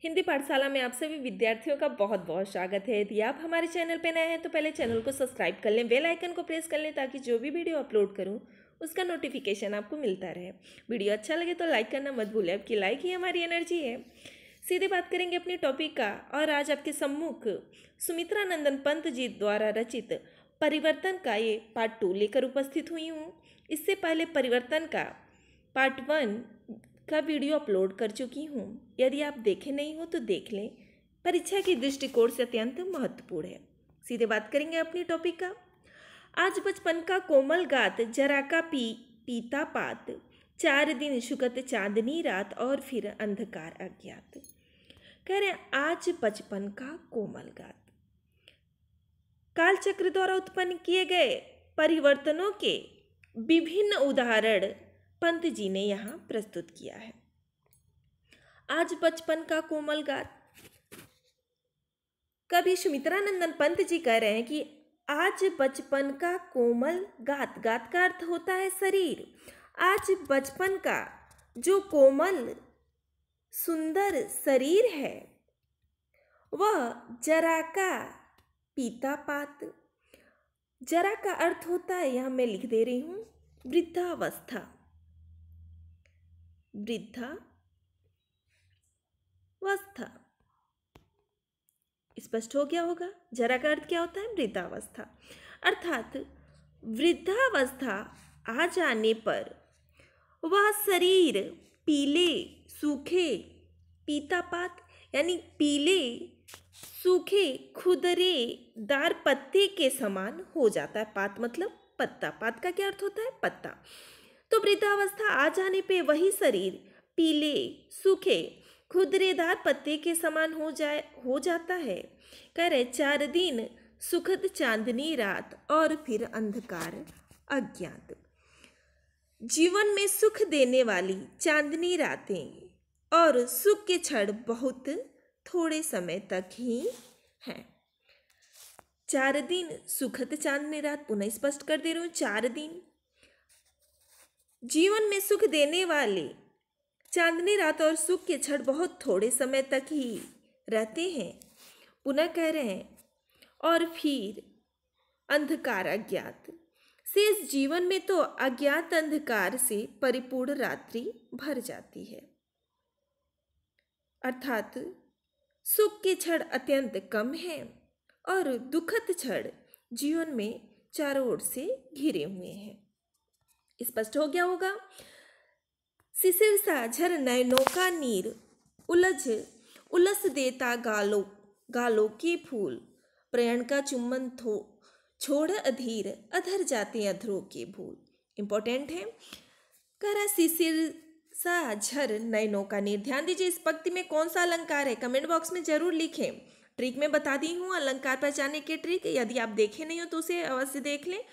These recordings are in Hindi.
हिंदी पाठशाला में आप सभी विद्यार्थियों का बहुत बहुत स्वागत है। यदि आप हमारे चैनल पर नए हैं तो पहले चैनल को सब्सक्राइब कर लें, बेल आइकन को प्रेस कर लें ताकि जो भी वीडियो अपलोड करूं उसका नोटिफिकेशन आपको मिलता रहे। वीडियो अच्छा लगे तो लाइक करना मत भूलें, आपकी लाइक ही हमारी एनर्जी है। सीधे बात करेंगे अपने टॉपिक का। और आज आपके सम्मुख सुमित्रा नंदन पंत जी द्वारा रचित परिवर्तन का ये पार्ट 2 लेकर उपस्थित हुई हूँ। इससे पहले परिवर्तन का पार्ट 1 का वीडियो अपलोड कर चुकी हूँ। यदि आप देखे नहीं हो तो देख लें, परीक्षा की दृष्टिकोण से अत्यंत महत्वपूर्ण है। सीधे बात करेंगे अपने टॉपिक का। आज बचपन का कोमल गात, जरा का पीता पात, 4 दिन शुकत चांदनी रात और फिर अंधकार अज्ञात। कह रहे हैं आज बचपन का कोमल गात। कालचक्र द्वारा उत्पन्न किए गए परिवर्तनों के विभिन्न उदाहरण पंत जी ने यहाँ प्रस्तुत किया है। आज बचपन का कोमल गात। कवि सुमित्रा नंदन पंत जी कह रहे हैं कि आज बचपन का कोमल गात, गात का अर्थ होता है शरीर। आज बचपन का जो कोमल सुंदर शरीर है वह जरा का पीता पात। जरा का अर्थ होता है, यहां मैं लिख दे रही हूं, वृद्धावस्था। वृद्धावस्था स्पष्ट हो गया होगा। जरा का अर्थ क्या होता है? वृद्धावस्था। अर्थात वृद्धावस्था आ जाने पर वह शरीर पीले सूखे, पीतापात यानी पीले सूखे खुदरेदार पत्ते के समान हो जाता है। पात मतलब पत्ता। पात का क्या अर्थ होता है? पत्ता। तो वृद्धावस्था आ जाने पे वही शरीर पीले सूखे खुदरेदार पत्ते के समान हो जाता है। कह रहे 4 दिन सुखद चांदनी रात और फिर अंधकार अज्ञात। जीवन में सुख देने वाली चांदनी रातें और सुख के क्षण बहुत थोड़े समय तक ही हैं। 4 दिन सुखद चांदनी रात, पुनः स्पष्ट कर दे रही हूं, 4 दिन जीवन में सुख देने वाले चांदनी रात और सुख के क्षण बहुत थोड़े समय तक ही रहते हैं। पुनः कह रहे हैं और फिर अंधकार अज्ञात। शेष जीवन में तो अज्ञात अंधकार से परिपूर्ण रात्रि भर जाती है। अर्थात सुख के क्षण अत्यंत कम है और दुखद क्षण जीवन में चारों ओर से घिरे हुए हैं। स्पष्ट हो गया होगा। शिशिर सा झर नयनों का नीर, उलस देता गालों के फूल, प्रेरण का चुम्बन छोड़ अधीर, अधर जाते अधरों के भूल। इंपॉर्टेंट है। कह रहा शिशिर सा झर नयनों का नीर। ध्यान दीजिए इस पंक्ति में कौन सा अलंकार है, कमेंट बॉक्स में जरूर लिखें। ट्रिक में बता दी हूँ अलंकार पहचानने के ट्रिक, यदि आप देखे नहीं हो तो उसे अवश्य देख लें।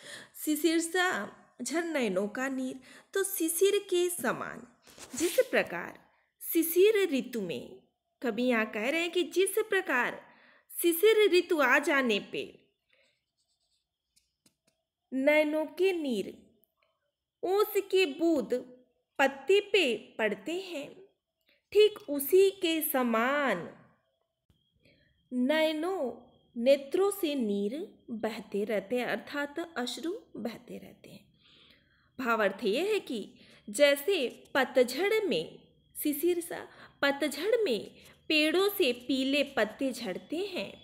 शिशिर सा झर नयनों का नीर, तो शिशिर के समान। जिस प्रकार शिशिर ऋतु में, कभी यहाँ कह रहे हैं कि जिस प्रकार शिशिर ऋतु आ जाने पे नयनों के नीर, ओस के बूंद पत्ते पे पड़ते हैं, ठीक उसी के समान नेत्रों से नीर बहते रहते हैं, अर्थात अश्रु बहते रहते हैं। भावार्थ यह है कि जैसे पतझड़ में, शिशिर सा पतझड़ में पेड़ों से पीले पत्ते झड़ते हैं,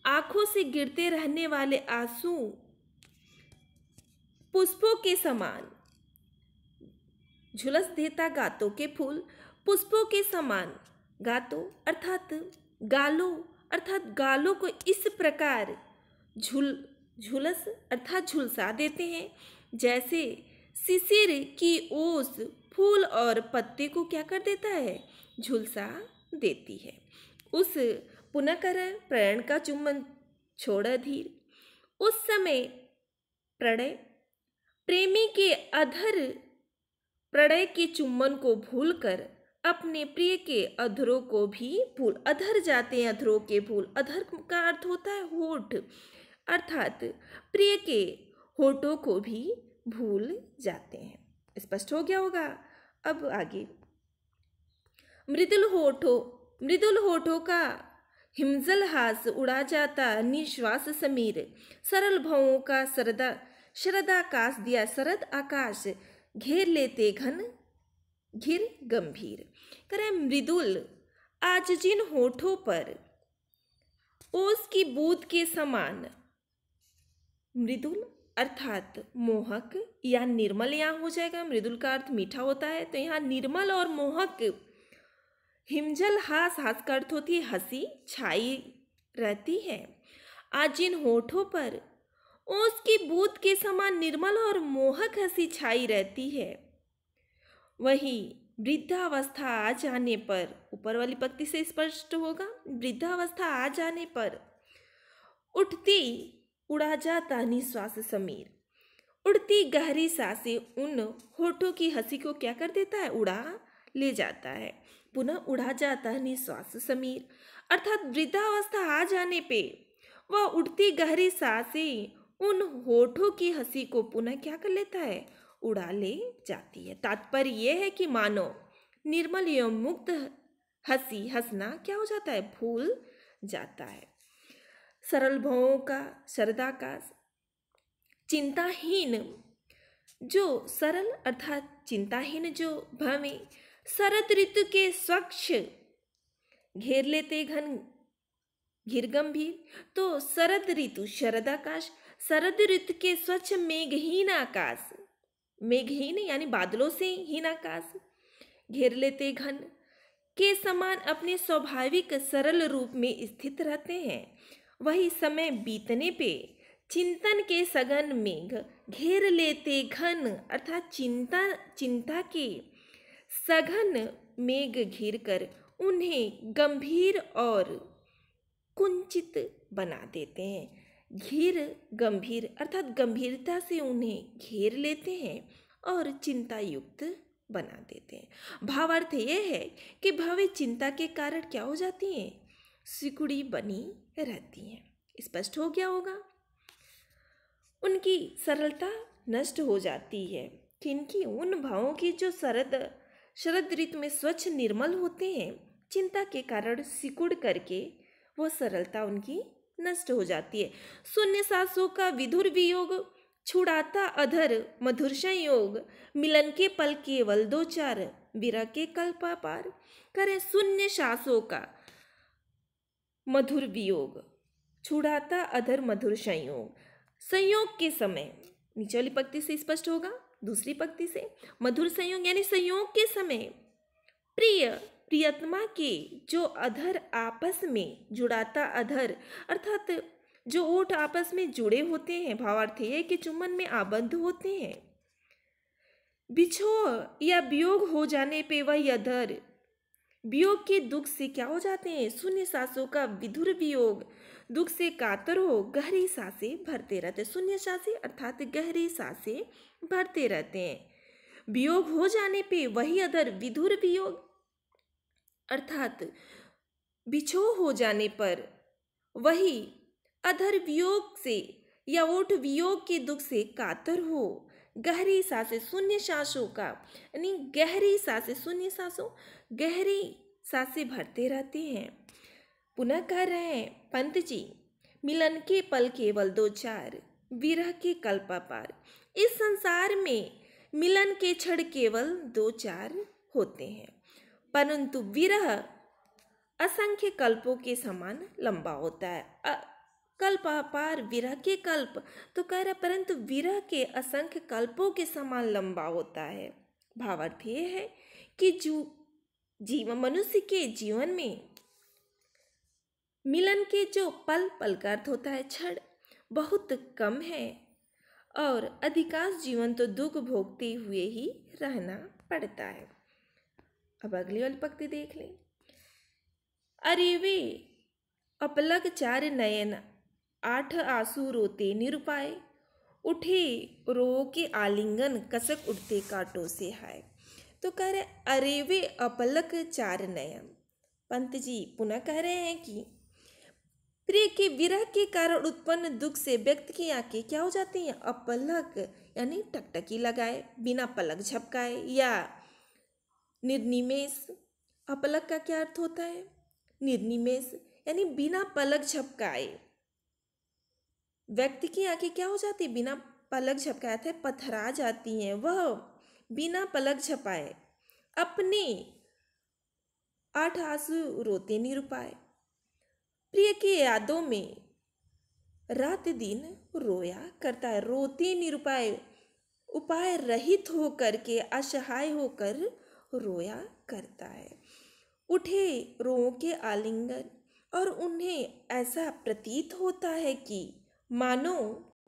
आंखों से गिरते रहने वाले आंसू पुष्पों के समान, झुलस देता गातों के फूल, पुष्पों के समान गातों अर्थात गालों को इस प्रकार झुलस अर्थात झुलसा देते हैं जैसे शिशिर की ओस फूल और पत्ते को क्या कर देता है? झुलसा देती है। उस पुनः कर प्रेरण का चुम्बन छोड़ अधीर, उस समय प्रेमी के अधर प्रणय के चुम्बन को भूलकर अपने प्रिय के अधरों को भी अधर जाते हैं अधरों के भूल। अधर का अर्थ होता है होठ, अर्थात प्रिय के होठों को भी भूल जाते हैं। स्पष्ट हो गया होगा। अब आगे, मृदुल होठों मृदुल होठों का हिमजल हास उड़ा जाता निश्वास समीर, सरल भवों का शरदाकाश दिया शरद आकाश, घेर लेते घन घिर गंभीर। करें मृदुल आज जिन होठों पर ओस की बूंद के समान, मृदुल अर्थात मोहक या निर्मल यहाँ हो जाएगा। मृदुल का अर्थ मीठा होता है, तो यहाँ निर्मल और मोहक। हिमजल हास, हास का अर्थ होती है हंसी, छाई रहती है। आज जिन होठों पर ओस की बूंद के समान निर्मल और मोहक हंसी छाई रहती है, वही वृद्धावस्था आ जाने पर, ऊपर वाली पंक्ति से स्पष्ट होगा, वृद्धावस्था आ जाने पर उठती उड़ा जाता निश्वास समीर, उड़ती गहरी सांसें उन होठों की हंसी को क्या कर देता है, उड़ा ले जाता है। पुनः उड़ा जाता है निश्वास समीर, अर्थात वृद्धावस्था आ जाने पे वह उड़ती गहरी सांसें उन होठों की हंसी को पुनः क्या कर लेता है, उड़ा ले जाती है। तात्पर्य यह है कि मानो निर्मल एवं मुक्त हंसी हंसना क्या हो जाता है, भूल जाता है। सरल भवों का शरदाकाश, चिंताहीन जो सरल अर्थात चिंताहीन जो भवें, शरद ऋतु के स्वच्छ घेर लेते घन घिर गंभीर। तो शरद ऋतु शरदाकाश, शरद ऋतु के स्वच्छ मेघहीन आकाश, मेघहीन यानी बादलों से हीन आकाश, घेर लेते घन के समान अपने स्वाभाविक सरल रूप में स्थित रहते हैं। वही समय बीतने पे चिंतन के सघन मेघ घेर लेते घन, अर्थात चिंता के सघन मेघ घेर कर उन्हें गंभीर और कुंचित बना देते हैं। घिर गंभीर अर्थात गंभीरता से उन्हें घेर लेते हैं और चिंता युक्त बना देते हैं। भावार्थ यह है कि भावें चिंता के कारण क्या हो जाती हैं, सिकुड़ी बनी रहती हैं। स्पष्ट हो गया होगा। उनकी सरलता नष्ट हो जाती है, किनकी, उन भावों की जो शरद ऋतु में स्वच्छ निर्मल होते हैं, चिंता के कारण सिकुड़ करके वह सरलता उनकी नष्ट हो जाती है। शून्य सांसों का विधुर वियोग छुड़ाता अधर मधुर संयोग, मिलन के पल केवल दो चार विरह के कल्पा पार। करें शून्य सांसों का मधुर वियोग छुड़ाता अधर मधुर संयोग, संयोग के समय, नीचे वाली पंक्ति से स्पष्ट होगा, दूसरी पंक्ति से मधुर संयोग यानी संयोग के समय प्रियतमा के जो अधर आपस में जुड़ाता अधर अर्थात जो ओठ आपस में जुड़े होते हैं, भावार्थ है कि चुम्बन में आबद्ध होते हैं। बिछोह या वियोग हो जाने पे वह अधर वियोग के दुख से क्या हो जाते हैं, शून्य सांसों का विधुर वियोग दुख से कातर हो गहरी सांसें भरते रहते। शून्य सांसें अर्थात गहरी सांसें भरते रहते हैं। वियोग हो जाने पे वही अधर विधुर वियोग अर्थात बिछोह हो जाने पर वही अधर वियोग से या ओठ वियोग के दुख से कातर हो गहरी सांसें, शून्य सांसों का यानी गहरी सांसें, शून्य सांसों गहरी सांसें भरते रहते हैं। पुनः कह रहे हैं पंत जी, मिलन के पल केवल दो चार विरह के कल्पा पार। इस संसार में मिलन के क्षण केवल दो चार होते हैं, परंतु विरह असंख्य कल्पों के समान लंबा होता है। कल्प अपार विरह के कल्प, तो कह रहा परंतु विरह के असंख्य कल्पों के समान लंबा होता है। भावार्थ ये है कि जीवन मनुष्य के जीवन में मिलन के जो पल पल का अर्थ होता है क्षण, बहुत कम है और अधिकांश जीवन तो दुख भोगते हुए ही रहना पड़ता है। अब अगली वाली पंक्ति देख लें। अरे वे अपलक चार नयन आठ आंसू रोते निरुपाय, उठे रो के आलिंगन कसक उठते कांटों से हाय। तो कह रहे अरे वे अपलक चार नयन, पंत जी पुनः कह रहे हैं कि प्रिय के विरह के कारण उत्पन्न दुख से व्यक्ति की आंखें क्या हो जाती हैं, अपलक यानी टकटकी लगाए बिना पलक झपकाए या निर्निमेष। अपलक का क्या अर्थ होता है, निर्निमेष यानी बिना पलक झपकाए। व्यक्ति की आंखें क्या हो जाती, बिना पलक झपकाए थे पथरा जाती हैं। वह बिना पलक झपाए अपने 8 आंसू रोते निरुपाए। प्रिय की यादों में रात दिन रोया करता है, रोते निरुपाए, उपाय रहित होकर के, असहाय होकर रोया करता है। उठे रोओं के आलिंगन और उन्हें ऐसा प्रतीत होता है कि मानो